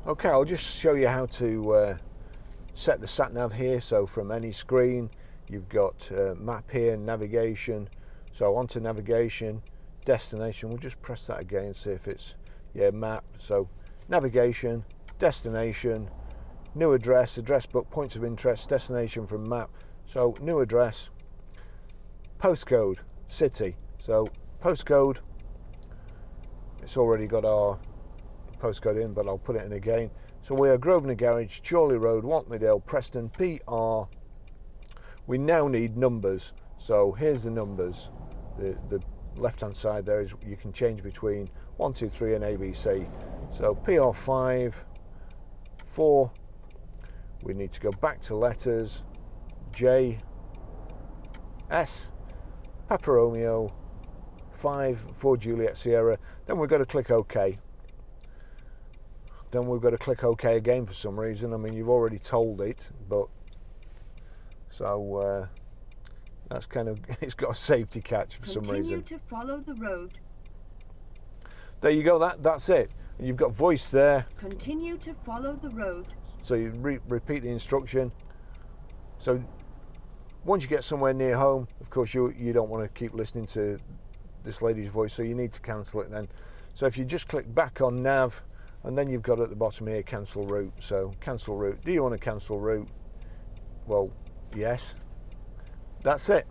Okay, I'll just show you how to set the sat nav here. So from any screen, you've got map here, navigation. So onto navigation, destination. We'll just press that again, see if it's, yeah, map. So navigation, destination, new address, address book, points of interest, destination from map. So new address, postcode, city. So postcode, it's already got our postcode in, but I'll put it in again. So we are Grosvenor Garage, Chorley Road, Whatmedale, Preston, PR. We now need numbers. So here's the numbers. The left hand side there is, you can change between 1, 2, 3 and ABC. So PR5, 4. We need to go back to letters. J, S, Papa Romeo, 5 for Juliet Sierra. Then we've got to click OK. Then we've got to click OK again for some reason. I mean, you've already told it, but so that's kind of, it's got a safety catch for some reason. Continue to follow the road. There you go. That's it. You've got voice there. Continue to follow the road. So you repeat the instruction. So once you get somewhere near home, of course you don't want to keep listening to this lady's voice, so you need to cancel it then. So if you just click back on nav, and then you've got at the bottom here cancel route. So cancel route. Do you want to cancel route? Well, yes. That's it.